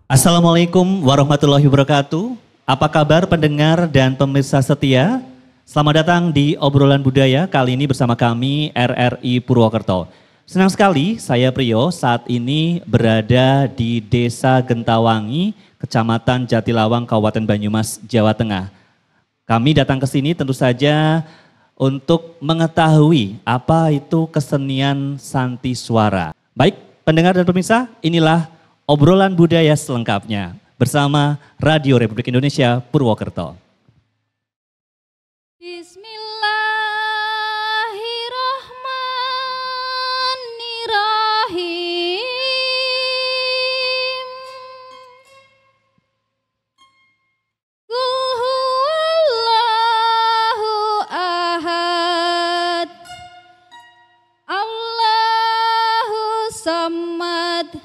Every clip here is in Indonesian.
Assalamualaikum warahmatullahi wabarakatuh. Apa kabar pendengar dan pemirsa setia? Selamat datang di Obrolan Budaya kali ini bersama kami RRI Purwokerto. Senang sekali saya Priyo saat ini berada di Desa Gentawangi, Kecamatan Jatilawang, Kabupaten Banyumas, Jawa Tengah. Kami datang ke sini tentu saja untuk mengetahui apa itu kesenian Santi Suara. Baik pendengar dan pemirsa, inilah Obrolan Budaya selengkapnya bersama Radio Republik Indonesia Purwokerto. Bismillahirrahmanirrahim. Qul huwallahu ahad. Allahu samad.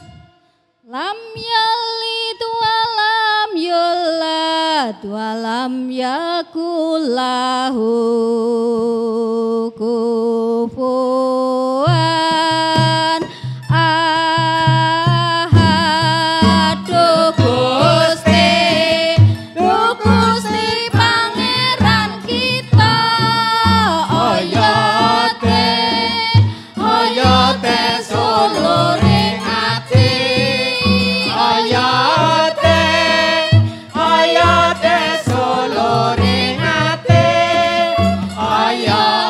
Lam yalid walam yulad walam yakul lahu kufuwan ahad. Duh Gusti Pangeran kita oyate sulure ati. Ayate sulure ati, ayate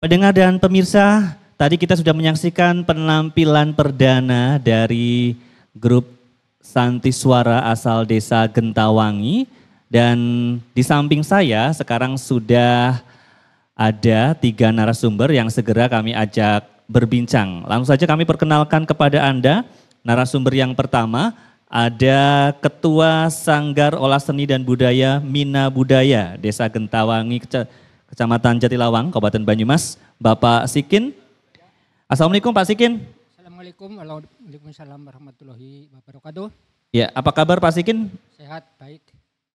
Pendengar dan pemirsa, tadi kita sudah menyaksikan penampilan perdana dari grup Santi Suara asal Desa Gentawangi. Dan di samping saya sekarang sudah ada 3 narasumber yang segera kami ajak berbincang. Langsung saja kami perkenalkan kepada Anda narasumber yang pertama. Ada Ketua Sanggar Olah Seni dan Budaya Mina Budaya Desa Gentawangi, Kecamatan Jatilawang, Kabupaten Banyumas, Bapak Sikin. Assalamualaikum Pak Sikin. Assalamualaikum warahmatullahi wabarakatuh. Ya, apa kabar Pak Sikin? Sehat, baik.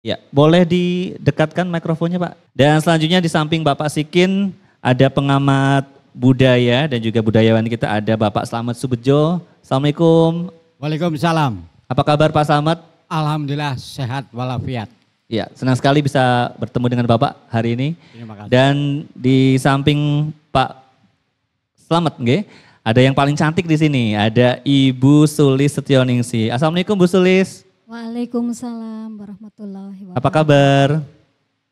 Ya, boleh didekatkan mikrofonnya Pak. Dan selanjutnya di samping Bapak Sikin ada pengamat budaya dan juga budayawan kita, ada Bapak Slamet Subedjo. Assalamualaikum. Waalaikumsalam. Apa kabar Pak Slamet? Alhamdulillah sehat walafiat. Ya, senang sekali bisa bertemu dengan Bapak hari ini. Terima kasih. Dan di samping Pak Slamet, nggih, ada yang paling cantik di sini, ada Ibu Sulis Setioningsi. Assalamualaikum Bu Sulis. Waalaikumsalam warahmatullahi wabarakatuh. Apa kabar?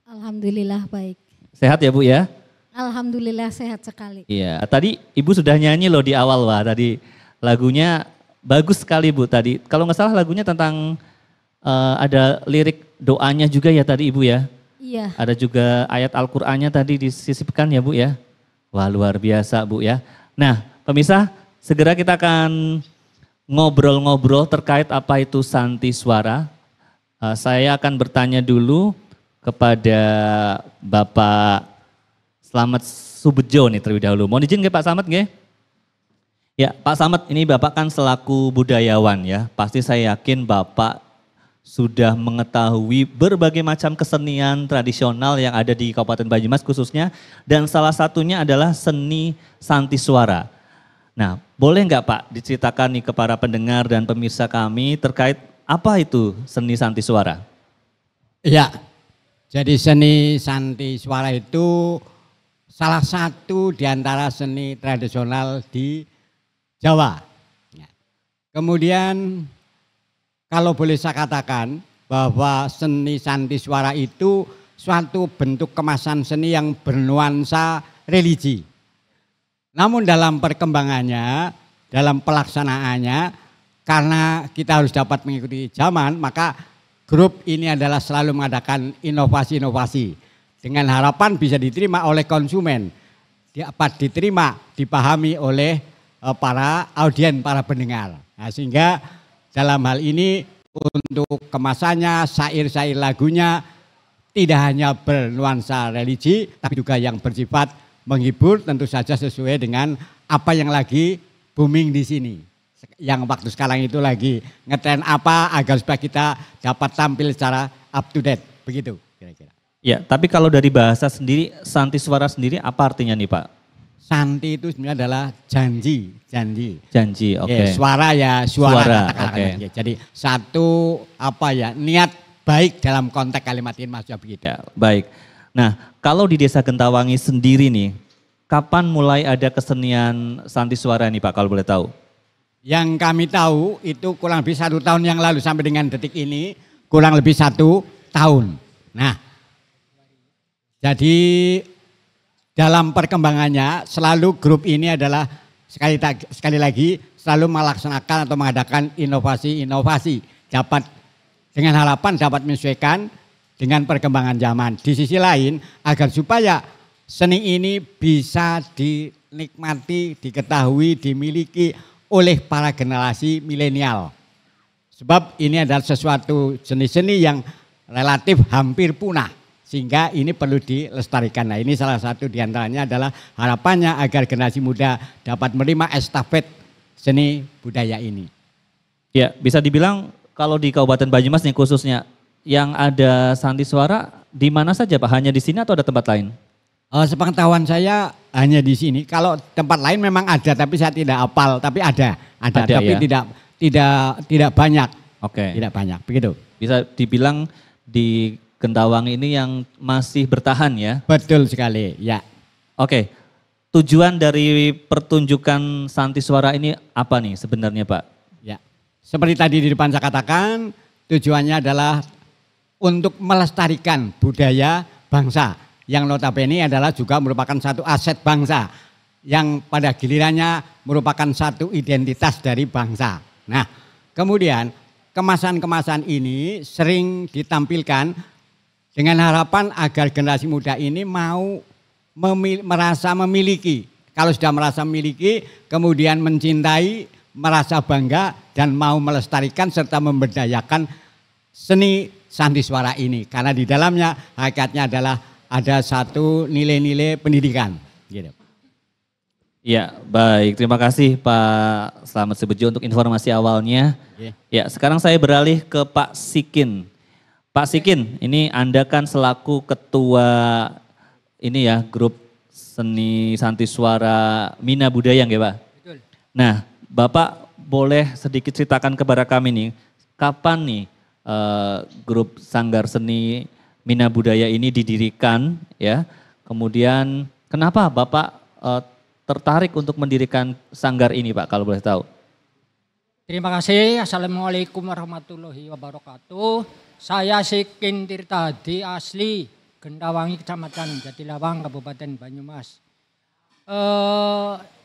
Alhamdulillah baik. Sehat ya Bu ya? Alhamdulillah sehat sekali. Iya, tadi Ibu sudah nyanyi loh di awal Wah, tadi lagunya bagus sekali Bu tadi. Kalau nggak salah lagunya tentang ada lirik doanya juga ya tadi Ibu ya? Iya. Ada juga ayat Al-Qur'annya tadi disisipkan ya Bu ya? Wah luar biasa Bu ya. Nah pemirsa segera kita akan ngobrol-ngobrol terkait apa itu Santi Suara. Saya akan bertanya dulu kepada Bapak Slamet Subedjo nih terlebih dahulu. Mohon izin ke Pak Slamet nggih? Ya Pak Slamet, ini Bapak kan selaku budayawan ya. Pasti saya yakin Bapak sudah mengetahui berbagai macam kesenian tradisional yang ada di Kabupaten Banyumas khususnya. Dan salah satunya adalah seni Santi Suara. Nah, boleh nggak Pak diceritakan nih ke para pendengar dan pemirsa kami terkait apa itu seni Santi Suara? Iya, jadi seni Santi Suara itu salah satu di antara seni tradisional di Jawa. Kemudian kalau boleh saya katakan bahwa seni Santi Suara itu suatu bentuk kemasan seni yang bernuansa religi. Namun dalam perkembangannya, dalam pelaksanaannya, karena kita harus dapat mengikuti zaman, maka grup ini adalah selalu mengadakan inovasi-inovasi. Dengan harapan bisa diterima oleh konsumen, dapat diterima, dipahami oleh para audien, para pendengar. Nah, sehingga dalam hal ini untuk kemasannya, syair-syair lagunya tidak hanya bernuansa religi, tapi juga yang bersifat menghibur, tentu saja sesuai dengan apa yang lagi booming di sini. Yang waktu sekarang itu lagi ngetren apa agar supaya kita dapat tampil secara up to date. Begitu kira-kira. Ya, tapi kalau dari bahasa sendiri, Santi Suara sendiri apa artinya nih Pak? Santi itu sebenarnya adalah janji. Janji, oke. Ya, suara ya suara. Oke. Jadi satu niat baik dalam konteks kalimat ini maksudnya begitu. Ya, baik. Nah, kalau di Desa Gentawangi sendiri nih, kapan mulai ada kesenian Santi Suara nih Pak kalau boleh tahu? Yang kami tahu itu kurang lebih 1 tahun yang lalu sampai dengan detik ini kurang lebih 1 tahun. Nah, jadi dalam perkembangannya selalu grup ini adalah sekali lagi selalu melaksanakan atau mengadakan inovasi-inovasi dapat dengan harapan dapat menyesuaikan dengan perkembangan zaman. Di sisi lain agar supaya seni ini bisa dinikmati, diketahui, dimiliki oleh para generasi milenial. Sebab ini adalah sesuatu seni-seni yang relatif hampir punah. Sehingga ini perlu dilestarikan. Nah ini salah satu diantaranya adalah harapannya agar generasi muda dapat menerima estafet seni budaya ini. Ya bisa dibilang kalau di Kabupaten Banyumas nih khususnya, yang ada Santi Suara di mana saja Pak? Hanya di sini atau ada tempat lain? Sepengetahuan saya hanya di sini. Kalau tempat lain memang ada, tapi saya tidak hafal. Tapi ada tapi ya? tidak banyak. Oke. Tidak banyak, begitu. Bisa dibilang di Gentawangi ini yang masih bertahan ya? Betul sekali, ya. Oke. Tujuan dari pertunjukan Santi Suara ini apa nih sebenarnya Pak? Ya, seperti tadi di depan saya katakan, tujuannya adalah untuk melestarikan budaya bangsa yang notabene adalah juga merupakan satu aset bangsa yang pada gilirannya merupakan satu identitas dari bangsa. Nah, kemudian kemasan-kemasan ini sering ditampilkan dengan harapan agar generasi muda ini mau merasa memiliki. Kalau sudah merasa memiliki, kemudian mencintai, merasa bangga dan mau melestarikan serta memberdayakan seni sandi suara ini. Karena di dalamnya hakikatnya adalah ada satu nilai-nilai pendidikan. Gitu. Ya, baik. Terima kasih Pak Slamet Subejo untuk informasi awalnya. Ya, sekarang saya beralih ke Pak Sikin. Pak Sikin, ini Anda kan selaku ketua ini ya grup seni santi suara Mina Budaya ya Pak? Betul. Nah, Bapak boleh sedikit ceritakan kepada kami nih, kapan nih grup Sanggar Seni Mina Budaya ini didirikan ya? Kemudian kenapa Bapak tertarik untuk mendirikan sanggar ini Pak kalau boleh tahu? Terima kasih. Assalamualaikum warahmatullahi wabarakatuh. Saya Sikin Tirtadi asli Gendawangi, Kecamatan Jatilawang, Kabupaten Banyumas.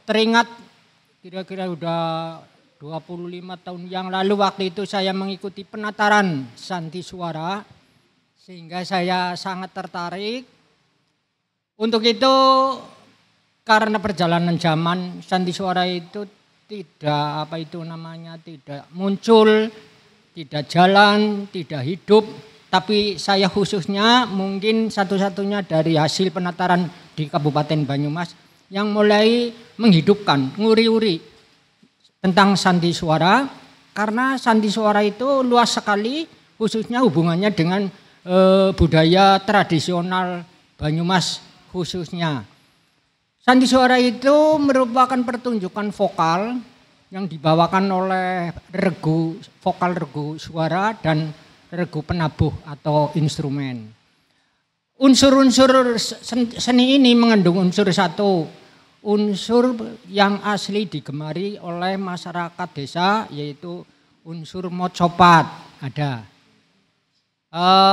Teringat kira-kira udah 25 tahun yang lalu waktu itu saya mengikuti penataran Santi Suara. Sehingga saya sangat tertarik. Untuk itu karena perjalanan zaman Santi Suara itu tidak tidak muncul, tidak jalan, tidak hidup. Tapi saya khususnya mungkin satu-satunya dari hasil penataran di Kabupaten Banyumas yang mulai menghidupkan, nguri-uri tentang Santi Suara. Karena Santi Suara itu luas sekali khususnya hubungannya dengan budaya tradisional Banyumas khususnya. Santi Suara itu merupakan pertunjukan vokal yang dibawakan oleh vokal regu suara dan regu penabuh atau instrumen. Unsur-unsur seni ini mengandung unsur satu, unsur yang asli digemari oleh masyarakat desa yaitu unsur mocopat ada.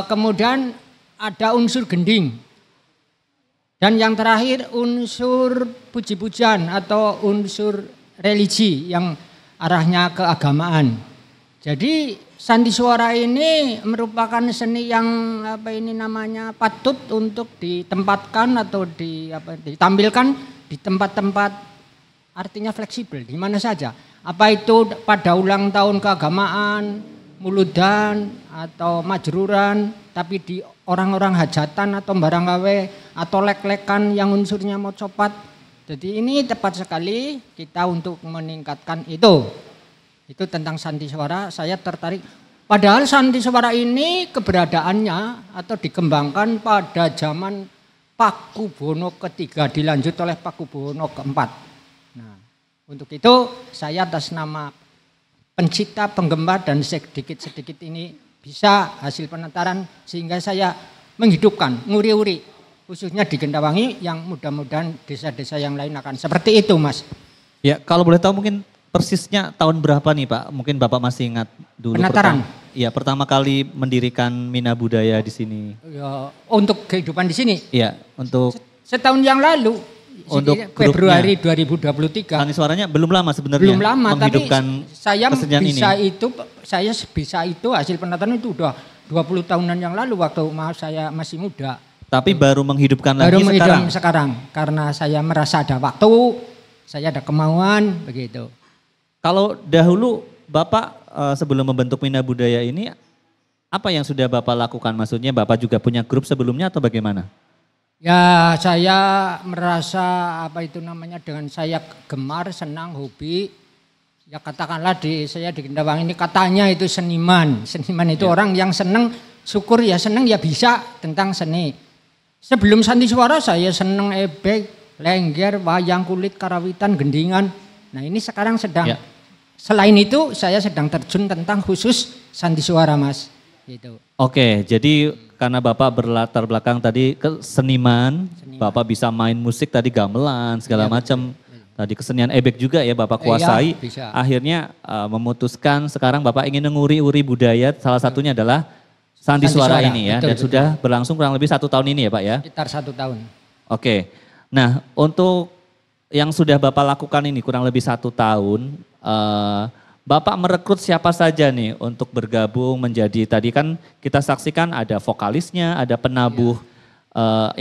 Kemudian ada unsur gending. Dan yang terakhir unsur puji-pujian atau unsur religi yang arahnya keagamaan. Jadi Santi Suara ini merupakan seni yang patut untuk ditempatkan atau ditampilkan di tempat-tempat artinya fleksibel di mana saja. Apa itu pada ulang tahun keagamaan, muludan atau majruran, tapi di orang-orang hajatan atau barang gawe atau lek-lekan yang unsurnya mocopat. Jadi ini tepat sekali kita untuk meningkatkan itu. Itu tentang Santi Suara, saya tertarik. Padahal Santi Suara ini keberadaannya atau dikembangkan pada zaman Pakubuwono III, dilanjut oleh Pakubuwono keempat. Nah, untuk itu saya atas nama pencipta, penggemar dan sedikit-sedikit ini bisa hasil penataran sehingga saya menghidupkan, nguri-uri khususnya di Gendawangi yang mudah-mudahan desa-desa yang lain akan seperti itu Mas. Ya kalau boleh tahu mungkin persisnya tahun berapa nih Pak? Mungkin Bapak masih ingat dulu. Penataran? Pertama kali mendirikan Mina Budaya di sini. Ya, untuk kehidupan di sini? Iya, untuk setahun yang lalu. Untuk Februari 2023. Santi Suaranya belum lama sebenarnya. Belum lama, tapi saya bisa itu hasil penataran itu udah 20 tahunan yang lalu waktu saya masih muda. Tapi baru menghidupkan lagi sekarang. Karena saya merasa ada waktu, saya ada kemauan, begitu. Kalau dahulu Bapak sebelum membentuk Mina Budaya ini, apa yang sudah Bapak lakukan? Maksudnya Bapak juga punya grup sebelumnya atau bagaimana? Ya saya merasa dengan saya gemar, senang, hobi. Ya katakanlah saya di Gendawangi ini katanya itu seniman. Seniman itu orang yang senang, syukur ya senang ya bisa tentang seni. Sebelum Santi Suara saya senang ebek, lengger, wayang kulit, karawitan, gendingan. Nah ini sekarang sedang, selain itu saya sedang terjun tentang khusus Santi Suara Mas. Gitu. Oke, jadi karena Bapak berlatar belakang tadi ke seniman, Bapak bisa main musik tadi gamelan segala macam. Tadi kesenian ebek juga ya Bapak kuasai. Akhirnya memutuskan sekarang Bapak ingin menguri-uri budaya, salah satunya adalah Santi Suara ini ya, betul, dan betul. sudah berlangsung kurang lebih 1 tahun ini ya Pak ya? Sekitar 1 tahun. Oke, nah untuk yang sudah Bapak lakukan ini kurang lebih 1 tahun, Bapak merekrut siapa saja nih untuk bergabung menjadi, tadi kan kita saksikan ada vokalisnya, ada penabuh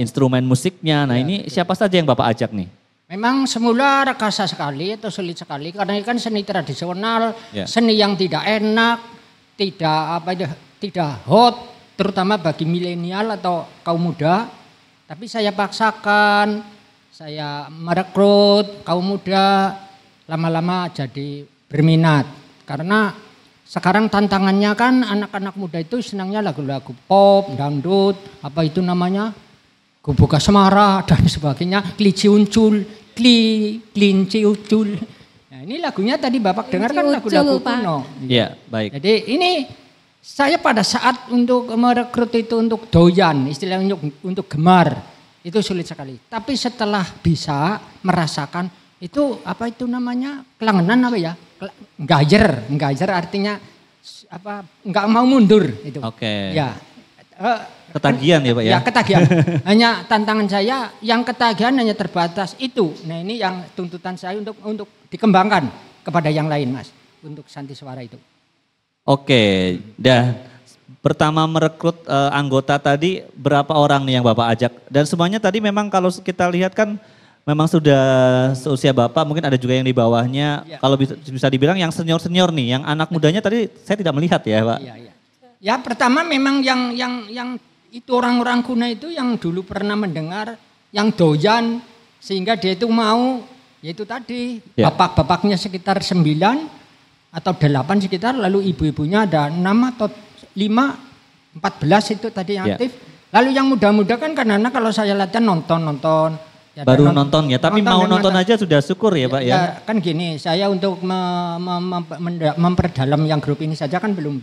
instrumen musiknya, nah ini siapa saja yang Bapak ajak nih? Memang semula rekasa sekali atau sulit sekali karena ini kan seni tradisional, Ya. seni yang tidak enak, tidak hot, terutama bagi milenial atau kaum muda. Tapi saya paksakan, saya merekrut kaum muda, lama-lama jadi berminat. Karena sekarang tantangannya kan anak-anak muda itu senangnya lagu-lagu pop, dangdut, apa itu namanya, Gubuk Asmara dan sebagainya, kelinci ucul. Nah ini lagunya tadi Bapak dengar kan lagu-lagu kuno. Iya, baik. Jadi ini saya pada saat untuk merekrut itu untuk doyan, istilahnya untuk gemar, itu sulit sekali. Tapi setelah bisa merasakan itu apa itu namanya kelangenan apa ya? Nggajer artinya apa? Enggak mau mundur itu. Oke. Ya. Ketagihan ya Pak ya? Ya ketagihan. Hanya tantangan saya yang ketagihan hanya terbatas itu. Nah ini yang tuntutan saya untuk dikembangkan kepada yang lain Mas. Untuk Santi Suara itu. Oke, dah pertama merekrut anggota tadi berapa orang nih yang Bapak ajak? Dan semuanya tadi memang kalau kita lihat kan memang sudah seusia Bapak, mungkin ada juga yang di bawahnya. Ya. Kalau bisa dibilang yang senior-senior nih, yang anak mudanya tadi saya tidak melihat ya Pak. Iya, iya. Ya pertama memang yang itu orang-orang kuno itu yang dulu pernah mendengar, yang doyan sehingga dia itu mau, yaitu tadi Ya. bapak-bapaknya sekitar 9 atau 8 sekitar, lalu ibu-ibunya ada 6 atau 5, 14 itu tadi yang Ya. aktif. Lalu yang muda-muda kan karena kalau saya latihan nonton. Ya, Baru dan nonton ya, tapi mau dan nonton aja sudah syukur ya Pak ya. Ya kan gini, saya untuk memperdalam yang grup ini saja kan belum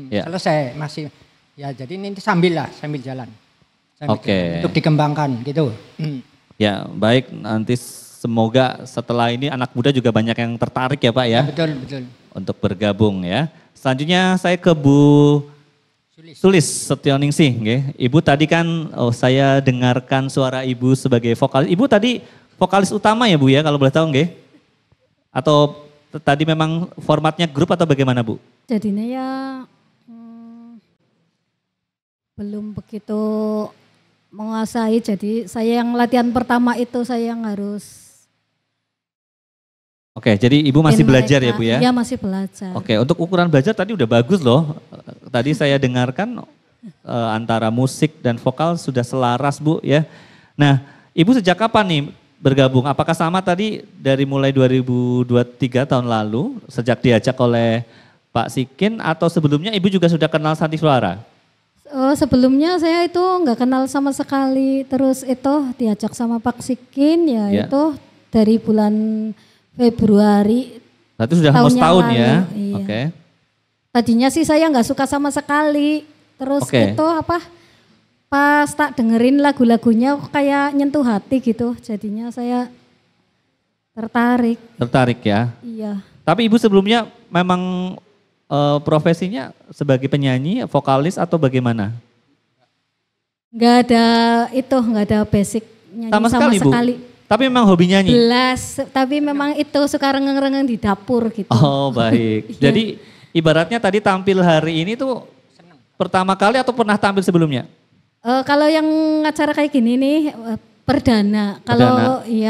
Ya. selesai, masih ya jadi ini sambil jalan. Oke. Jalan, untuk dikembangkan gitu. Ya baik, nanti semoga setelah ini anak muda juga banyak yang tertarik ya Pak ya. Betul. Untuk bergabung ya. Selanjutnya saya ke Bu Sulis Setioningsi, nggih. Ibu tadi kan saya dengarkan suara Ibu sebagai vokalis. Ibu tadi vokalis utama ya Bu ya kalau boleh tahu nggih? Atau tadi memang formatnya grup atau bagaimana Bu? Jadinya ya belum begitu menguasai, jadi saya yang latihan pertama itu saya yang harus. Oke, jadi Ibu masih belajar ya Bu ya? Iya masih belajar. Oke, untuk ukuran belajar tadi udah bagus loh. Tadi saya dengarkan antara musik dan vokal sudah selaras Bu ya. Nah, Ibu sejak kapan nih bergabung? Apakah sama tadi dari mulai 2023 tahun lalu sejak diajak oleh Pak Sikin atau sebelumnya Ibu juga sudah kenal Santi Suara? Sebelumnya saya itu nggak kenal sama sekali, terus itu diajak sama Pak Sikin ya. Itu dari bulan Februari. Berarti sudah hampir setahun ya? Iya. Oke. Tadinya sih saya nggak suka sama sekali, terus itu pas tak dengerin lagu-lagunya kayak nyentuh hati gitu, jadinya saya tertarik. Tertarik ya? Iya. Tapi Ibu sebelumnya memang profesinya sebagai penyanyi, vokalis atau bagaimana? Nggak ada basic nyanyi sama sekali. Bu? Tapi memang hobi nyanyi? Tapi memang itu suka rengeng-rengeng di dapur gitu. Oh baik, jadi ibaratnya tadi tampil hari ini tuh pertama kali atau pernah tampil sebelumnya? Kalau yang acara kayak gini nih perdana.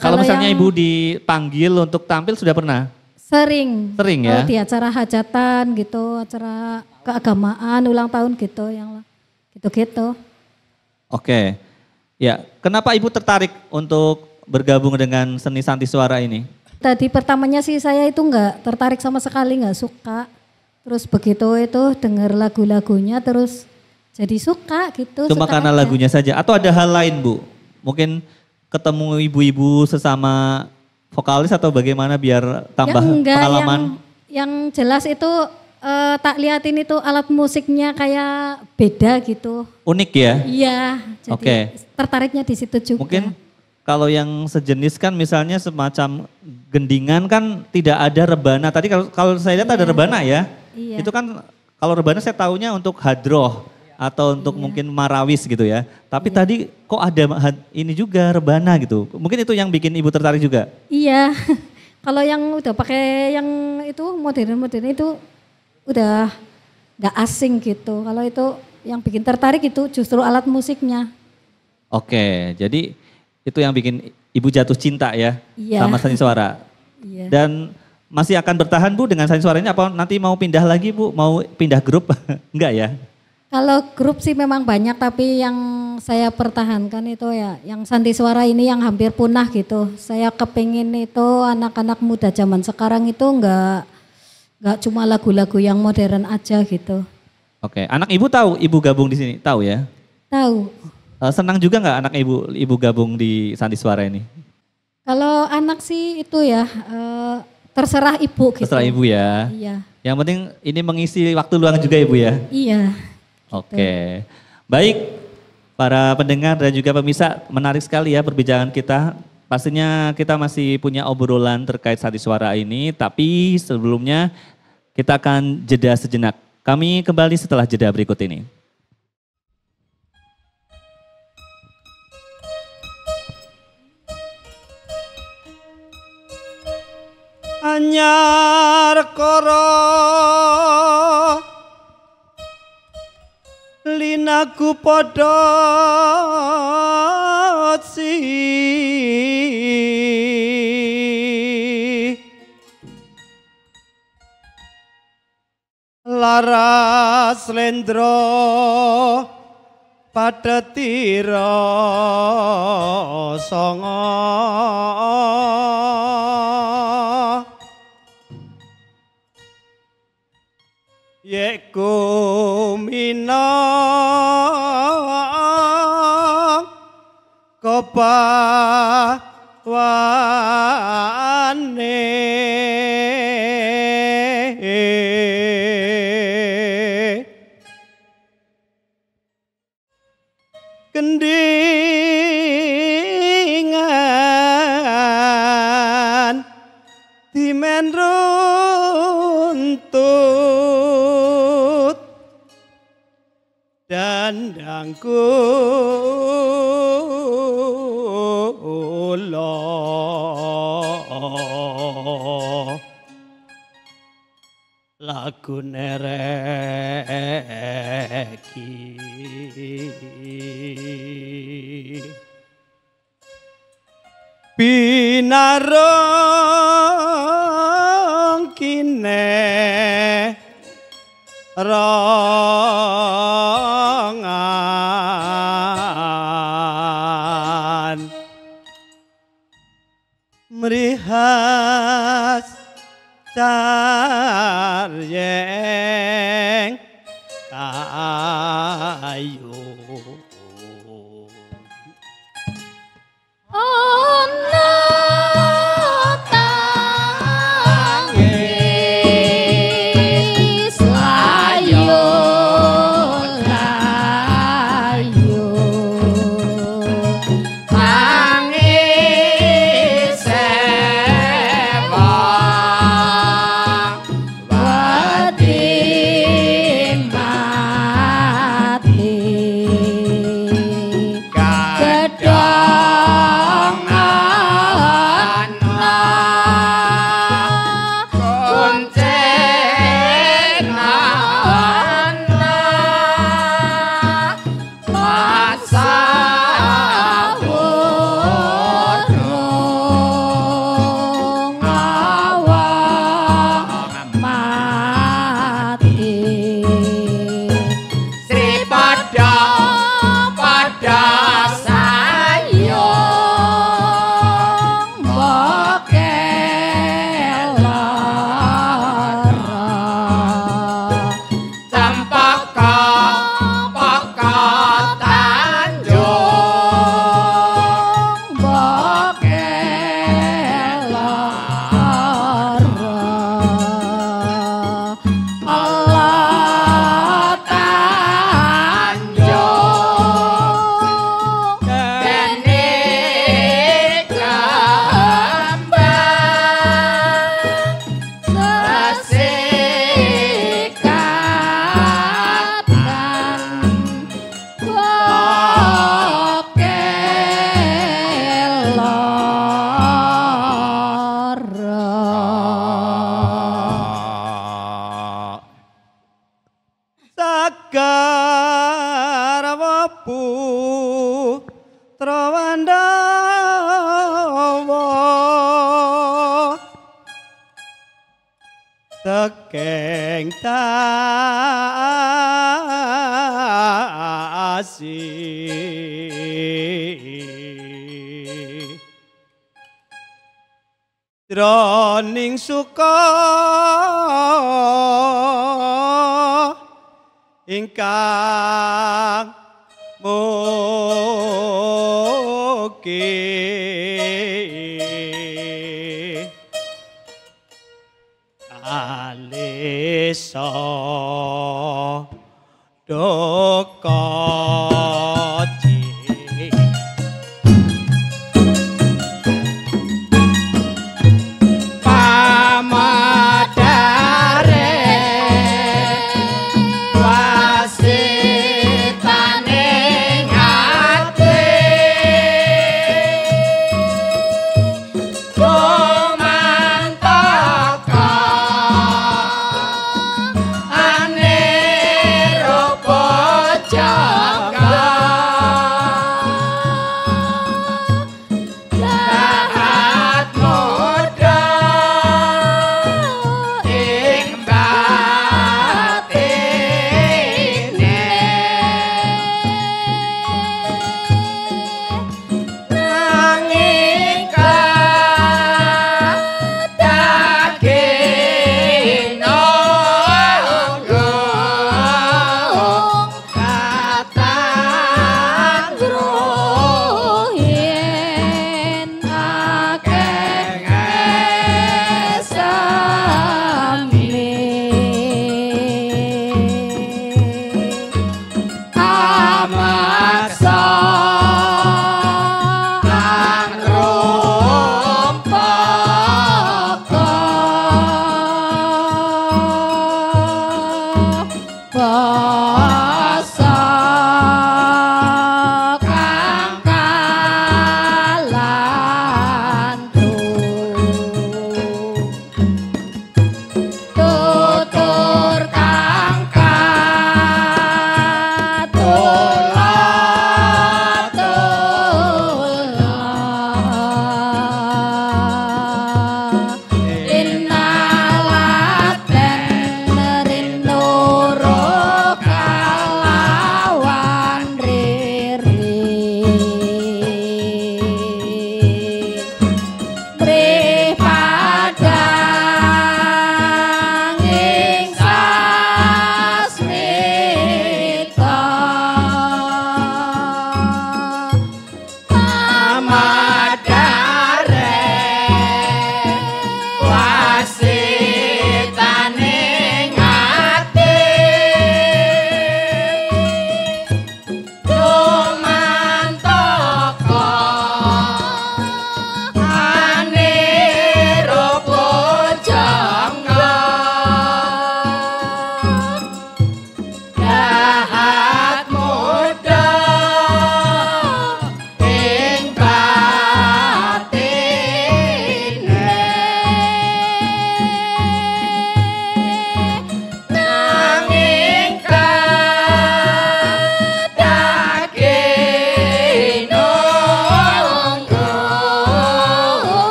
Kalau misalnya Ibu dipanggil untuk tampil sudah pernah? Sering ya? Di acara hajatan gitu, acara keagamaan, ulang tahun gitu, yang gitu-gitu. Oke, ya kenapa Ibu tertarik untuk bergabung dengan seni Santi Suara ini? Tadi pertamanya sih saya itu nggak tertarik sama sekali, nggak suka. Terus begitu itu dengar lagu-lagunya terus jadi suka gitu. Cuma suka karena aja. lagunya saja atau ada hal lain Bu? Mungkin ketemu ibu-ibu sesama vokalis atau bagaimana biar tambah pengalaman? Yang jelas itu tak liatin itu alat musiknya kayak beda gitu. Unik ya? Iya, jadi tertariknya di situ juga. Mungkin kalau yang sejenis kan misalnya semacam gendingan kan tidak ada rebana. Tadi kalau saya lihat ada rebana ya. Iya. Itu kan kalau rebana saya taunya untuk hadroh. atau untuk mungkin marawis gitu ya. Tapi tadi kok ada ini juga rebana gitu. Mungkin itu yang bikin Ibu tertarik juga. Iya. Kalau yang udah pakai yang itu modern-modern itu udah nggak asing gitu. Kalau itu yang bikin tertarik itu justru alat musiknya. Oke, jadi itu yang bikin Ibu jatuh cinta ya sama seni suara. Iya. Dan masih akan bertahan Bu dengan seni suara ini apa nanti mau pindah lagi Bu? Mau pindah grup? Enggak ya? Kalau grup sih memang banyak tapi yang saya pertahankan itu ya yang Santi Suara ini yang hampir punah gitu. Saya kepingin itu anak-anak muda zaman sekarang itu enggak cuma lagu-lagu yang modern aja gitu. Oke, anak Ibu tahu Ibu gabung di sini? Tahu ya? Tahu. Senang juga nggak anak Ibu gabung di Santi Suara ini? Kalau anak sih itu ya terserah Ibu gitu. Terserah Ibu ya? Iya. Yang penting ini mengisi waktu luang juga Ibu ya? Iya. Oke, baik para pendengar dan juga pemirsa, menarik sekali ya perbincangan kita. Pastinya kita masih punya obrolan terkait Santi Suara ini, tapi sebelumnya kita akan jeda sejenak. Kami kembali setelah jeda berikut ini. Anyar koro linaku padha si laras lendra padhetira sanga yeku minang kepawane kendingan dimen runtut dandangku lagu nereki binarong kine rongan mrihas caryeng kayu Wadi Tekeng tasih Droning suka ingkang mugi alisa duka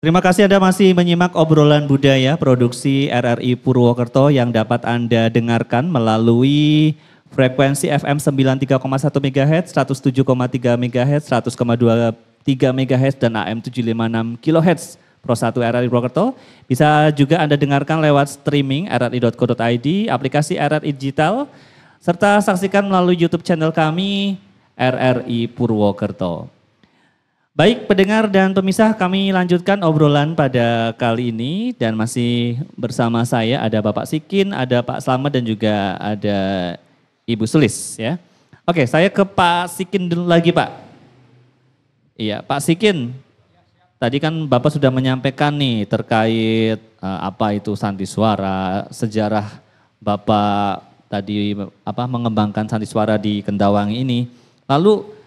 Terima kasih Anda masih menyimak obrolan budaya produksi RRI Purwokerto yang dapat Anda dengarkan melalui frekuensi FM 93,1 MHz, 107,3 MHz, 100,23 MHz dan AM 756 kHz. Pro 1 RRI Purwokerto. Bisa juga Anda dengarkan lewat streaming rri.co.id, aplikasi RRI Digital, serta saksikan melalui YouTube channel kami RRI Purwokerto. Baik pendengar dan pemirsa, kami lanjutkan obrolan pada kali ini dan masih bersama saya ada Bapak Sikin, ada Pak Slamet dan juga ada Ibu Sulis ya. Oke, saya ke Pak Sikin dulu lagi Pak. Iya, Pak Sikin. Tadi kan Bapak sudah menyampaikan nih terkait apa itu Sandiwara, sejarah Bapak tadi mengembangkan Sandiwara di Kendawangi ini. Lalu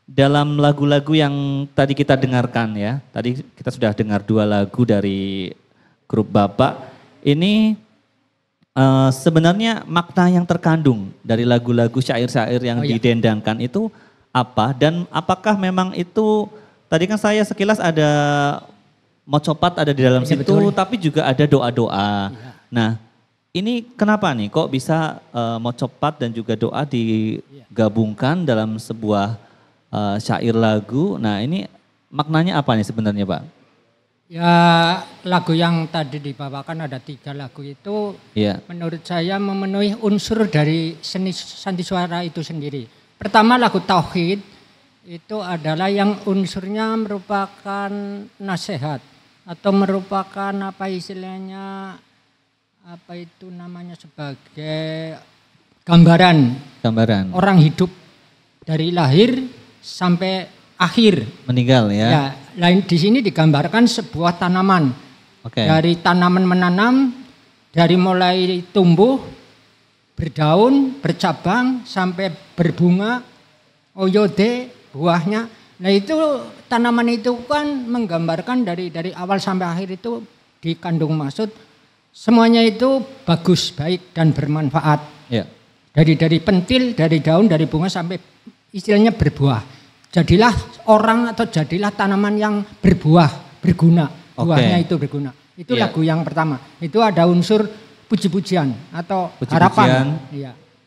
dalam lagu-lagu yang tadi kita dengarkan ya, tadi kita sudah dengar 2 lagu dari grup Bapak. Ini sebenarnya makna yang terkandung dari lagu-lagu syair-syair yang didendangkan itu apa? Dan apakah memang itu, tadi kan saya sekilas ada mocopat ada di dalam situ, betul. Tapi juga ada doa-doa. Ya. Nah ini kenapa nih kok bisa mocopat dan juga doa digabungkan dalam sebuah syair lagu. Nah ini maknanya apa nih sebenarnya Pak? Ya lagu yang tadi dibawakan ada 3 lagu itu menurut saya memenuhi unsur dari seni Sandiwara itu sendiri. Pertama lagu Tauhid itu adalah yang unsurnya merupakan nasihat atau merupakan apa istilahnya apa itu namanya sebagai gambaran orang hidup dari lahir sampai akhir meninggal ya. Ya, lain di sini digambarkan sebuah tanaman. Dari tanaman menanam, dari mulai tumbuh, berdaun, bercabang sampai berbunga, oyode, buahnya. Nah itu tanaman itu kan menggambarkan dari awal sampai akhir itu dikandung maksud semuanya itu bagus, baik dan bermanfaat. Ya. Dari pentil, dari daun, dari bunga sampai istilahnya berbuah. Jadilah orang atau jadilah tanaman yang berbuah, berguna. Buahnya itu berguna. Itu lagu yang pertama. Itu ada unsur puji-pujian atau harapan.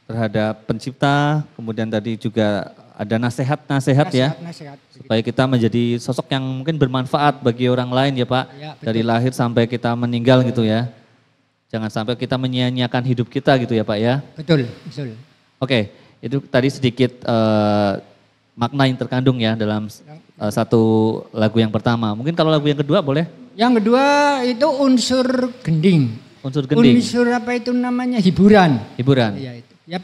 Terhadap pencipta, kemudian tadi juga ada nasihat-nasihat ya. Supaya kita menjadi sosok yang mungkin bermanfaat bagi orang lain ya Pak. Ya, dari lahir sampai kita meninggal gitu ya. Jangan sampai kita menyia-nyiakan hidup kita gitu ya Pak ya. Betul. Oke, itu tadi sedikit makna yang terkandung ya dalam satu lagu yang pertama. Mungkin kalau lagu yang kedua boleh? Yang kedua itu unsur gending. Unsur apa itu namanya hiburan. Iya itu. Ya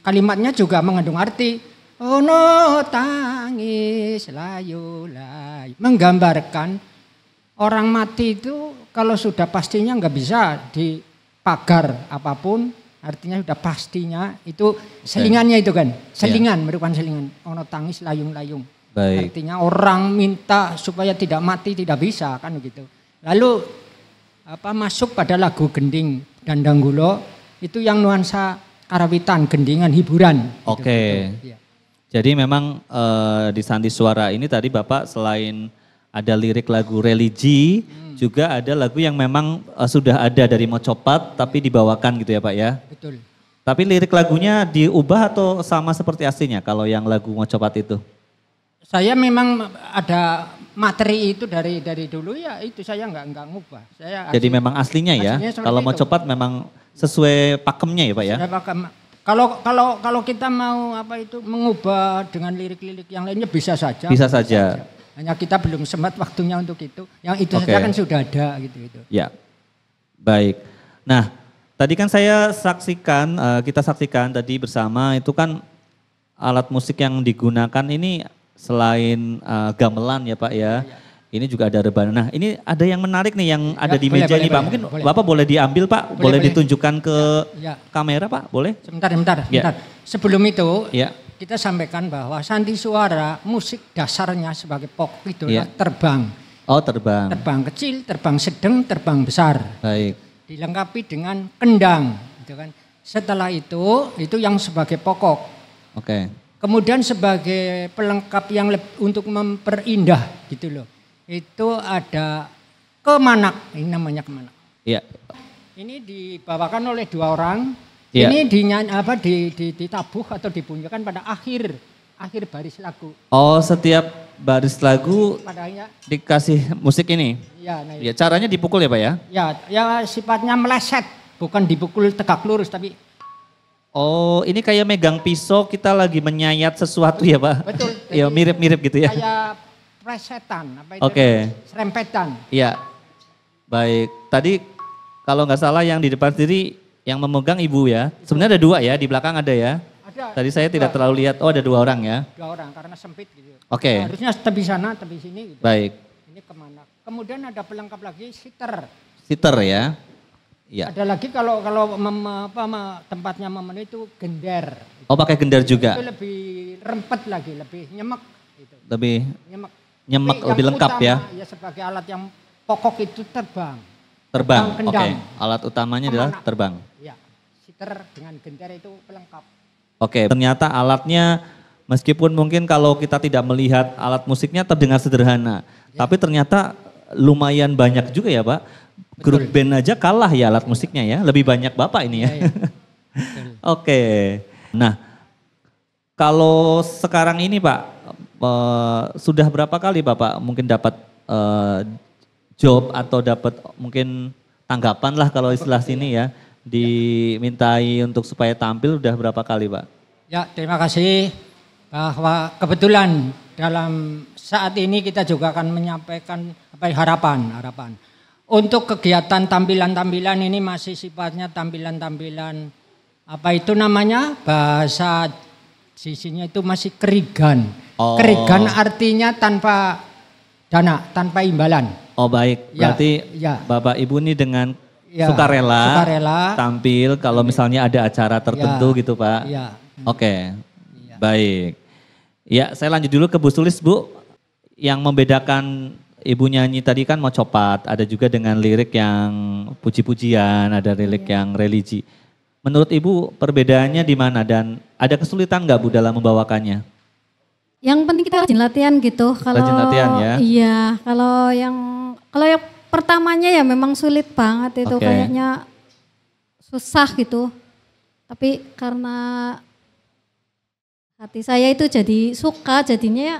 kalimatnya juga mengandung arti ono tangis layu. Menggambarkan orang mati itu kalau sudah pastinya nggak bisa dipagar apapun. Artinya sudah pastinya itu selingannya itu kan. Selingan merupakan selingan. Ono tangis layung-layung. Artinya orang minta supaya tidak mati tidak bisa kan begitu. Lalu masuk pada lagu Gending dan Danggulo itu yang nuansa karawitan, gendingan, hiburan. Gitu. Jadi memang di Sandiwara ini tadi Bapak selain ada lirik lagu religi, juga ada lagu yang memang sudah ada dari mocopat tapi dibawakan gitu ya Pak ya. Betul. Tapi lirik lagunya diubah atau sama seperti aslinya kalau yang lagu mocopat itu? Saya memang ada materi itu dari dulu ya itu saya nggak ngubah. Jadi memang aslinya ya. Kalau mocopat memang sesuai pakemnya ya Pak ya. Kalau kita mau mengubah dengan lirik-lirik yang lainnya bisa saja. Bisa saja. Hanya kita belum sempat waktunya untuk itu. Yang itu saja kan sudah ada gitu. Ya, baik. Nah, tadi kan kita saksikan tadi bersama itu kan alat musik yang digunakan ini selain gamelan ya Pak ya. Ini juga ada rebana. Nah ini ada yang menarik nih yang ada di meja ini Pak. Mungkin Bapak boleh diambil Pak, boleh ditunjukkan ke kamera Pak, boleh? Sebentar. Sebelum itu kita sampaikan bahwa Sandiwara musik dasarnya sebagai pokok itu terbang. Oh terbang. Terbang kecil, terbang sedang, terbang besar. Baik. Dilengkapi dengan kendang. Gitu kan. Setelah itu yang sebagai pokok. Kemudian sebagai pelengkap yang untuk memperindah gitu loh. Itu ada Kemanak, ini namanya Kemanak. Iya. Ini dibawakan oleh 2 orang. Iya. Ini ditabuh atau dibunyikan pada akhir baris lagu. Oh, setiap baris lagu Padanya, dikasih musik ini. ya, nah, Ya, caranya dipukul ya Pak ya? ya sifatnya meleset, bukan dipukul tegak lurus tapi. Oh, ini kayak megang pisau kita lagi menyayat sesuatu ya Pak? Betul. Iya, mirip-mirip gitu ya. Kayak presetan, apa itu? Oke. Serempetan. Iya. Baik, tadi kalau nggak salah yang di depan sendiri yang memegang ibu ya. Sebenarnya ada 2 ya, di belakang ada ya. Ada. Tadi saya tidak terlalu lihat, oh ada 2 orang ya. 2 orang karena sempit gitu. Oke. Harusnya tepi sana, tepi sini gitu. Baik, Ini Kemanak. Kemudian ada pelengkap lagi siter. siter ya. Iya. Ada lagi kalau tempatnya memenuhi itu gender. Oh pakai gendar juga. Itu lebih rempet lagi, lebih nyemek gitu. Lebih Nyemek. nyemek, Tapi lebih yang lengkap ya. utama, ya sebagai alat yang pokok itu terbang. Terbang, oke. kendang. Alat utamanya adalah Kemana? terbang. Ya, siter dengan gender itu pelengkap. Oke, ternyata alatnya meskipun mungkin kalau kita tidak melihat alat musiknya terdengar sederhana. Tapi ternyata lumayan banyak juga ya Pak. Grup band aja kalah ya alat musiknya ya. Lebih banyak Bapak ini ya. Ya. Oke. Nah, kalau sekarang ini Pak, sudah berapa kali Bapak mungkin dapat job atau dapat mungkin tanggapan lah kalau istilah sini ya. Dimintai untuk supaya tampil udah berapa kali Pak? Ya, terima kasih bahwa kebetulan dalam saat ini kita juga akan menyampaikan harapan. Untuk kegiatan tampilan-tampilan ini masih sifatnya tampilan-tampilan apa itu namanya? Bahasa sisinya itu masih kerigan. Oh. Kerigan artinya tanpa dana, tanpa imbalan. Oh baik, Ya, berarti ya. Bapak Ibu ini dengan Ya, sukarela sukarela. tampil kalau misalnya ada acara tertentu Ya, gitu Pak. ya. Oke, baik. Ya saya lanjut dulu ke Bu Sulis Bu. Yang membedakan Ibu nyanyi tadi kan mau copat, ada juga dengan lirik yang puji-pujian, ada lirik yang religi. Menurut Ibu perbedaannya di mana dan ada kesulitan nggak Bu dalam membawakannya? Yang penting kita rajin latihan gitu. Rajin latihan ya? Iya, kalau yang pertamanya ya memang sulit banget itu, Oke. kayaknya susah gitu. Tapi karena hati saya itu jadi suka, jadinya ya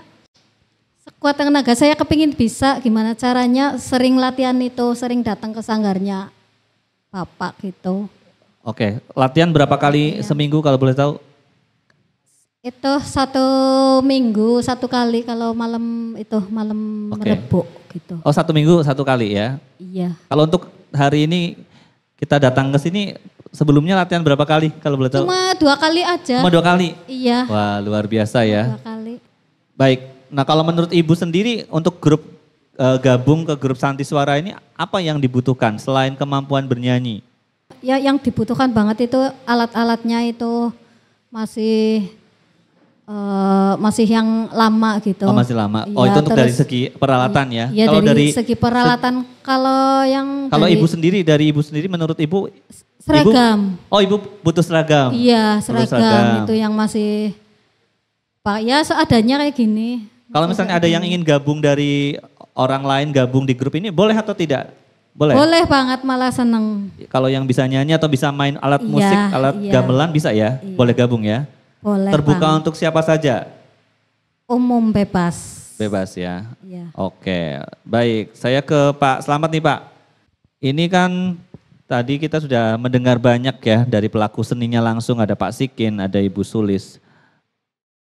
sekuat tenaga saya kepingin bisa gimana caranya, sering latihan itu, sering datang ke sanggarnya Bapak gitu. Oke, latihan berapa kali seminggu kalau boleh tahu? Itu 1 minggu 1 kali kalau malam Oke. Rebo gitu. Oh 1 minggu 1 kali ya? Iya. Kalau untuk hari ini kita datang ke sini sebelumnya latihan berapa kali kalau boleh tahu? Cuma 2 kali aja. Cuma 2 kali? Iya. Wah luar biasa ya. 2 kali. Baik, nah kalau menurut Ibu sendiri untuk grup gabung ke grup Santi Suara ini apa yang dibutuhkan selain kemampuan bernyanyi? Ya yang dibutuhkan banget itu alat-alatnya itu masih yang lama gitu. Oh masih lama. Oh Iya, itu untuk dari terus- segi peralatan ya? Iya Kalau dari segi peralatan. Kalau Kalau Ibu sendiri, dari Ibu sendiri menurut Ibu? seragam. Oh Ibu butuh seragam? Iya Butuh seragam itu yang masih Pak ya seadanya kayak gini. Kalau misalnya ada yang ingin gabung dari orang lain gabung di grup ini boleh atau tidak? Boleh? Boleh banget, malah seneng. Kalau yang bisa nyanyi atau bisa main alat Iya, musik, alat iya. gamelan bisa ya? Iya. Boleh gabung ya? Boleh Terbuka banget. untuk siapa saja? Umum bebas. Bebas ya? Iya. Oke, baik. Saya ke Pak Slamet nih Pak. Ini kan tadi kita sudah mendengar banyak ya dari pelaku seninya langsung, ada Pak Sikin, ada Ibu Sulis.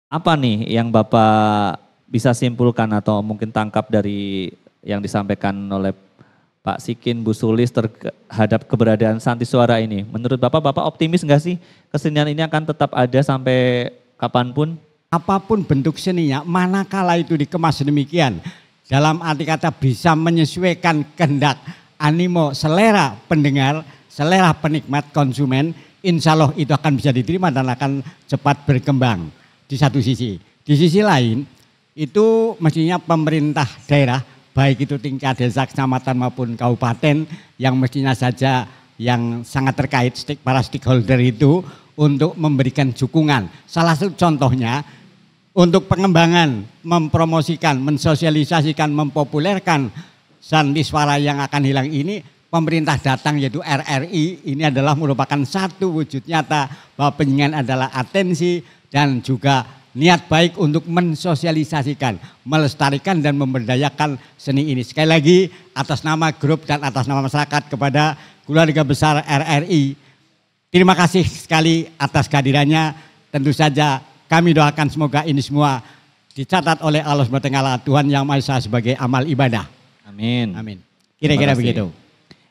Apa nih yang Bapak bisa simpulkan atau mungkin tangkap dari yang disampaikan oleh Pak Sikin, Bu Sulis terhadap keberadaan Santi Suara ini? Menurut Bapak optimis nggak sih kesenian ini akan tetap ada sampai kapanpun? Apapun bentuk seninya, manakala itu dikemas demikian, dalam arti kata bisa menyesuaikan kehendak, animo, selera pendengar, selera penikmat konsumen, insya Allah itu akan bisa diterima dan akan cepat berkembang di satu sisi. Di sisi lain, itu mestinya pemerintah daerah, baik itu tingkat desa, kecamatan maupun kabupaten, yang mestinya saja yang sangat terkait para stakeholder itu untuk memberikan dukungan. Salah satu contohnya untuk pengembangan, mempromosikan, mensosialisasikan, mempopulerkan Sandiwara yang akan hilang ini, pemerintah datang yaitu RRI, ini adalah merupakan satu wujud nyata bahwa penyiaran adalah atensi dan juga niat baik untuk mensosialisasikan, melestarikan dan memberdayakan seni ini. Sekali lagi atas nama grup dan atas nama masyarakat kepada keluarga besar RRI, terima kasih sekali atas kehadirannya. Tentu saja kami doakan semoga ini semua dicatat oleh Allah SWT, Tuhan Yang Maha Esa sebagai amal ibadah. Amin. Amin. Kira-kira begitu.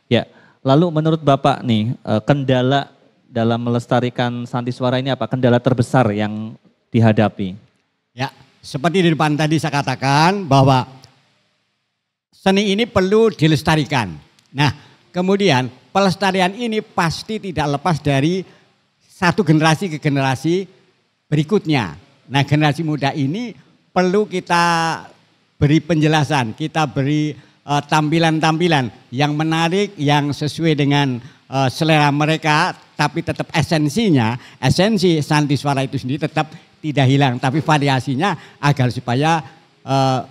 Ya, lalu menurut Bapak nih, kendala dalam melestarikan Sandiwara ini apa? Kendala terbesar yang dihadapi? Ya, seperti di depan tadi saya katakan bahwa seni ini perlu dilestarikan. Nah, kemudian pelestarian ini pasti tidak lepas dari satu generasi ke generasi berikutnya. Nah, generasi muda ini perlu kita beri penjelasan, kita beri tampilan-tampilan yang menarik, yang sesuai dengan selera mereka, tapi tetap esensi Sandiwara itu sendiri tetap tidak hilang, tapi variasinya agar supaya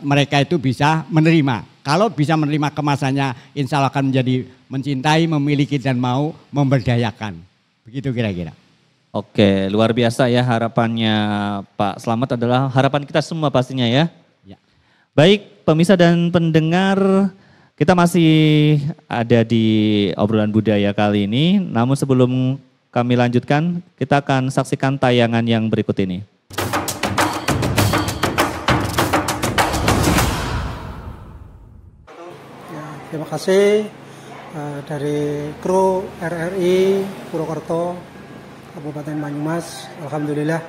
mereka itu bisa menerima. Kalau bisa menerima kemasannya, insya Allah akan menjadi mencintai, memiliki dan mau memberdayakan. Begitu kira-kira. Oke, luar biasa ya harapannya Pak Slamet, adalah harapan kita semua pastinya ya. Baik, pemirsa dan pendengar, kita masih ada di obrolan budaya kali ini. Namun sebelum kami lanjutkan, kita akan saksikan tayangan yang berikut ini. Ya, terima kasih dari kru RRI Purwokerto, Kabupaten Banyumas. Alhamdulillah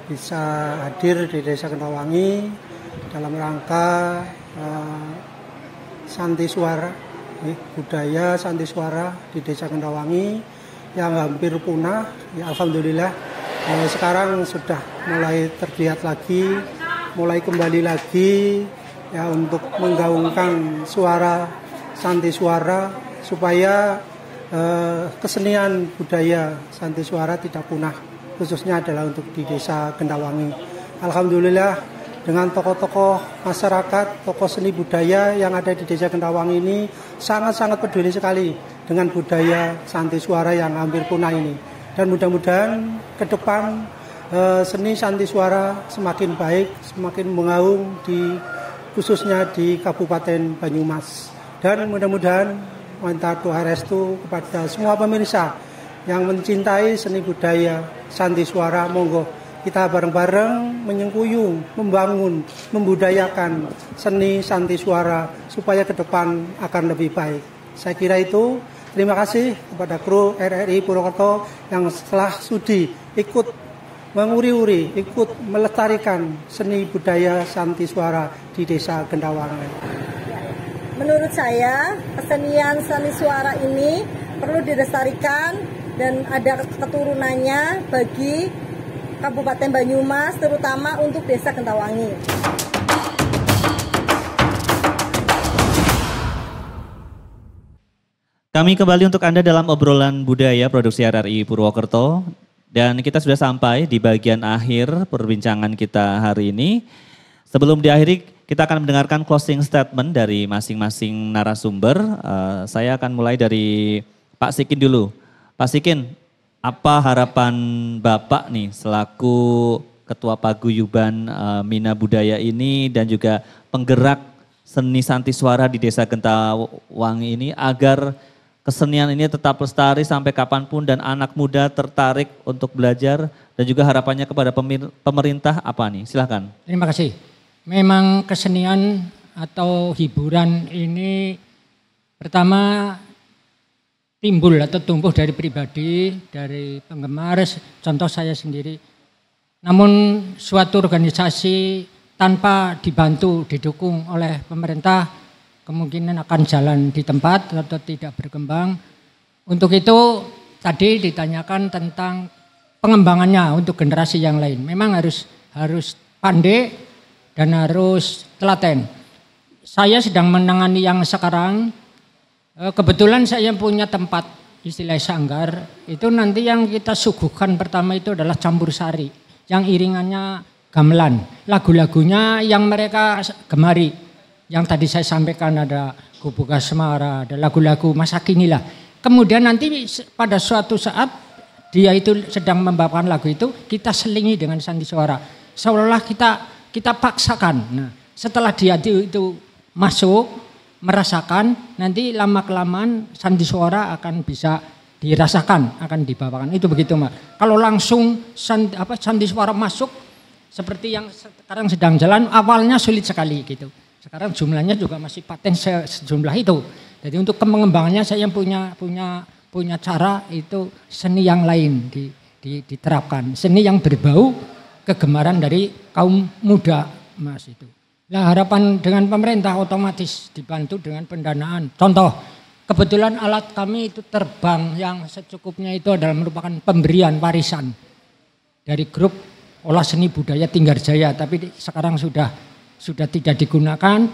bisa hadir di Desa Kendawangi dalam rangka Sandiwara, budaya Sandiwara di Desa Kendawangi yang hampir punah. Ya, alhamdulillah sekarang sudah mulai terlihat lagi, mulai kembali lagi ya untuk menggaungkan suara Sandiwara supaya kesenian budaya Sandiwara tidak punah, khususnya adalah untuk di Desa Kendawangi. Alhamdulillah dengan tokoh-tokoh masyarakat, tokoh seni budaya yang ada di Desa Kendawangi ini sangat-sangat peduli sekali dengan budaya Sandiwara yang hampir punah ini. Dan mudah-mudahan ke depan seni Sandiwara semakin baik, semakin mengaung khususnya di Kabupaten Banyumas. Dan mudah-mudahan minta doa restu kepada semua pemirsa yang mencintai seni budaya Sandiwara, monggo kita bareng-bareng menyengkuyung, membangun, membudayakan seni Sandiwara supaya ke depan akan lebih baik. Saya kira itu. Terima kasih kepada kru RRI Purwokerto yang telah sudi ikut menguri-uri, ikut melestarikan seni budaya Sandiwara di Desa Kendawangi. Menurut saya, kesenian Sandiwara ini perlu dilestarikan dan ada keturunannya bagi Kabupaten Banyumas, terutama untuk Desa Kendawangi. Kami kembali untuk Anda dalam obrolan budaya produksi RRI Purwokerto. Dan kita sudah sampai di bagian akhir perbincangan kita hari ini. Sebelum diakhiri, kita akan mendengarkan closing statement dari masing-masing narasumber. Saya akan mulai dari Pak Sikin dulu. Pak Sikin, apa harapan Bapak nih selaku Ketua Paguyuban Mina Budaya ini dan juga penggerak seni Sandiwara di Desa Kendawangi ini agar kesenian ini tetap lestari sampai kapanpun dan anak muda tertarik untuk belajar, dan juga harapannya kepada pemerintah apa nih? Silahkan. Terima kasih. Memang kesenian atau hiburan ini pertama timbul atau tumbuh dari pribadi, dari penggemar, contoh saya sendiri. Namun suatu organisasi tanpa dibantu, didukung oleh pemerintah, kemungkinan akan jalan di tempat atau tidak berkembang. Untuk itu tadi ditanyakan tentang pengembangannya untuk generasi yang lain. Memang harus pandai dan harus telaten. Saya sedang menangani yang sekarang. Kebetulan saya punya tempat istilah sanggar, itu nanti yang kita suguhkan pertama itu adalah campur sari, yang iringannya gamelan, lagu-lagunya yang mereka gemari. Yang tadi saya sampaikan ada Gubuk Asmara, ada lagu-lagu masa kini lah. Kemudian nanti pada suatu saat dia itu sedang membawakan lagu itu, kita selingi dengan sandi suara. Seolah-olah kita paksakan. Nah, setelah dia itu masuk, merasakan, nanti lama-kelamaan sandi suara akan bisa dirasakan, akan dibawakan. Itu begitu, Mas. Kalau langsung sandi suara masuk, seperti yang sekarang sedang jalan, awalnya sulit sekali gitu. Sekarang jumlahnya juga masih paten sejumlah itu. Jadi untuk pengembangannya saya punya cara itu seni yang lain diterapkan. Seni yang berbau kegemaran dari kaum muda, Mas itu. Nah, harapan dengan pemerintah otomatis dibantu dengan pendanaan. Contoh, kebetulan alat kami itu terbang yang secukupnya itu adalah merupakan pemberian warisan dari grup olah seni budaya Tinggarjaya, tapi sekarang sudah tidak digunakan,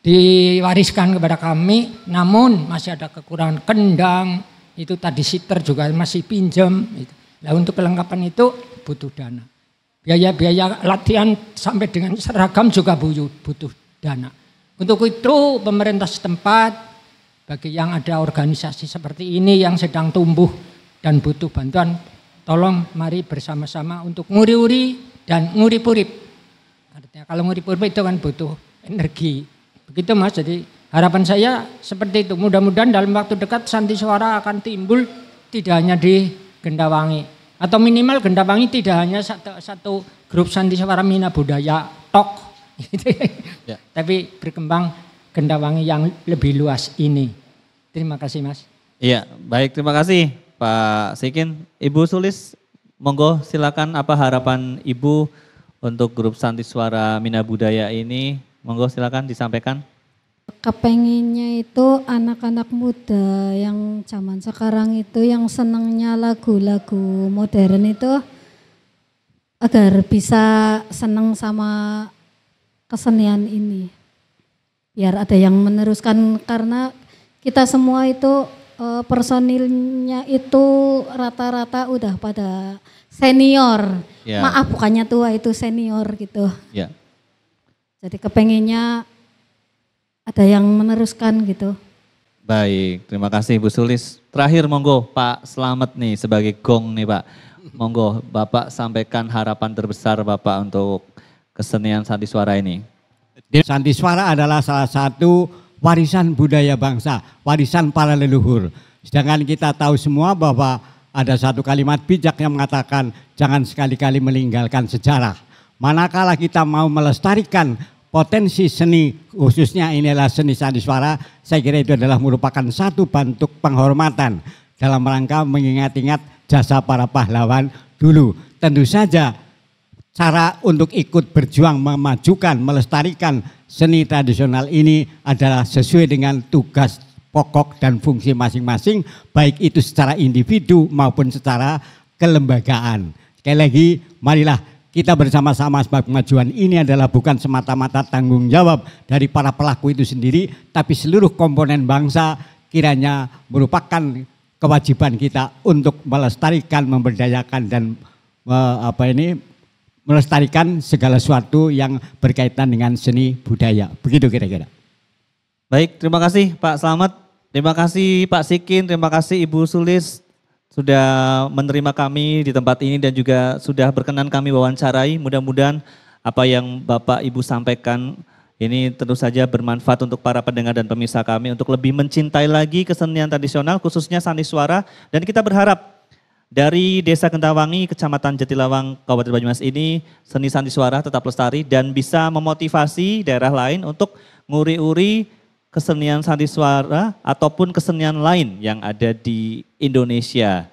diwariskan kepada kami, namun masih ada kekurangan kendang, itu tadi siter juga masih pinjam. Nah, untuk kelengkapan itu butuh dana. Biaya latihan sampai dengan seragam juga butuh dana. Untuk itu pemerintah setempat, bagi yang ada organisasi seperti ini yang sedang tumbuh dan butuh bantuan, tolong mari bersama-sama untuk nguri-uri dan ngurip-urip. Artinya kalau ngurip-urip itu kan butuh energi. Begitu, Mas, jadi harapan saya seperti itu. Mudah-mudahan dalam waktu dekat sandi suara akan timbul tidak hanya di Gendawangi. Atau minimal Gendawangi tidak hanya satu grup sandi suara Mina Budaya tok. Ya. Tapi berkembang Gendawangi yang lebih luas ini. Terima kasih, Mas. Iya, baik, terima kasih Pak Sikin. Ibu Sulis, monggo silakan apa harapan Ibu untuk grup sandi suara Mina Budaya ini? Monggo silakan disampaikan. Kepenginnya itu anak-anak muda yang zaman sekarang itu yang senangnya lagu-lagu modern itu agar bisa senang sama kesenian ini. Biar ada yang meneruskan, karena kita semua itu personilnya itu rata-rata udah pada senior. Ya. Maaf, bukannya tua, itu senior gitu. Ya. Jadi kepengennya ada yang meneruskan gitu. Baik, terima kasih Bu Sulis. Terakhir monggo Pak Slamet nih sebagai gong nih Pak. Monggo Bapak sampaikan harapan terbesar Bapak untuk kesenian sandi suara ini. Sandi suara adalah salah satu warisan budaya bangsa, warisan para leluhur. Sedangkan kita tahu semua bahwa ada satu kalimat bijak yang mengatakan jangan sekali-kali meninggalkan sejarah. Manakala kita mau melestarikan potensi seni, khususnya inilah seni sandi suara, saya kira itu adalah merupakan satu bentuk penghormatan dalam rangka mengingat-ingat jasa para pahlawan dulu. Tentu saja cara untuk ikut berjuang memajukan, melestarikan seni tradisional ini adalah sesuai dengan tugas pokok dan fungsi masing-masing, baik itu secara individu maupun secara kelembagaan. Sekali lagi, marilah kita bersama-sama sebab kemajuan ini adalah bukan semata-mata tanggung jawab dari para pelaku itu sendiri, tapi seluruh komponen bangsa kiranya merupakan kewajiban kita untuk melestarikan, memberdayakan dan melestarikan segala sesuatu yang berkaitan dengan seni budaya. Begitu kira-kira. Baik, terima kasih Pak Slamet, terima kasih Pak Sikin, terima kasih Ibu Sulis sudah menerima kami di tempat ini dan juga sudah berkenan kami wawancarai. Mudah-mudahan apa yang Bapak Ibu sampaikan ini tentu saja bermanfaat untuk para pendengar dan pemirsa kami untuk lebih mencintai lagi kesenian tradisional khususnya sandi suara. Dan kita berharap dari Desa Gendawangi, Kecamatan Jatilawang, Kabupaten Banyumas ini seni sandi suara tetap lestari dan bisa memotivasi daerah lain untuk nguri-uri kesenian sandi suara ataupun kesenian lain yang ada di Indonesia.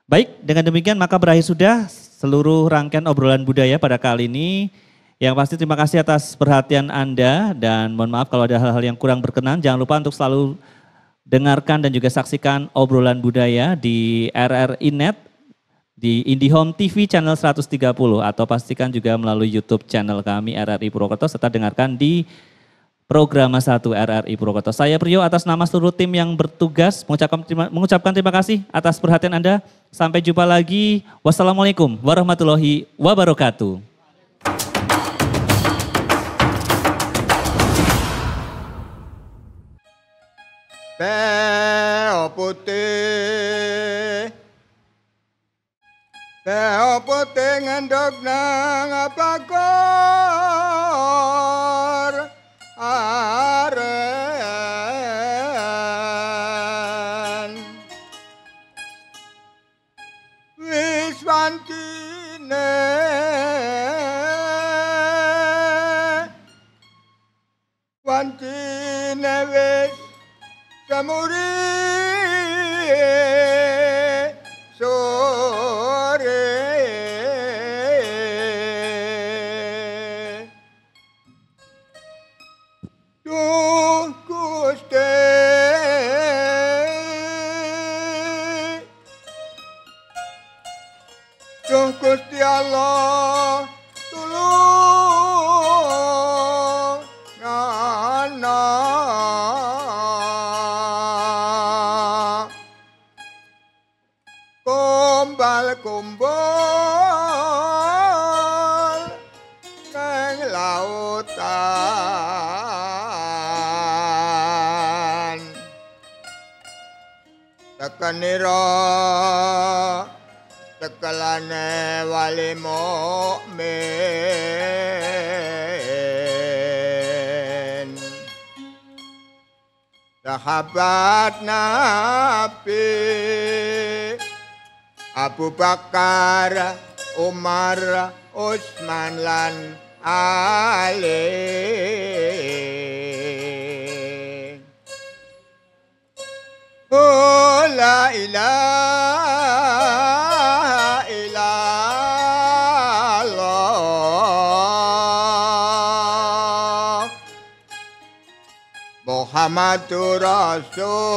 Baik, dengan demikian maka berakhir sudah seluruh rangkaian obrolan budaya pada kali ini. Yang pasti terima kasih atas perhatian Anda dan mohon maaf kalau ada hal-hal yang kurang berkenan. Jangan lupa untuk selalu dengarkan dan juga saksikan obrolan budaya di RRI Net, di IndiHome TV channel 130 atau pastikan juga melalui YouTube channel kami RRI Purwokerto serta dengarkan di Programa 1 RRI Purwokerto. Saya Priyo atas nama seluruh tim yang bertugas mengucapkan terima kasih atas perhatian Anda. Sampai jumpa lagi. Wassalamualaikum warahmatullahi wabarakatuh. Beo putih ngendok nang apakor aren wis wantine wis samuri sore Duh Gusti Duh Gusti Allah tulung anak kumbal nang lautan tekanira tekelane wali mukmin sahabat Nabi Abu Bakar, Umar, Utsman lan Ali. Oh la ilaha illallah Muhammadur Rasulullah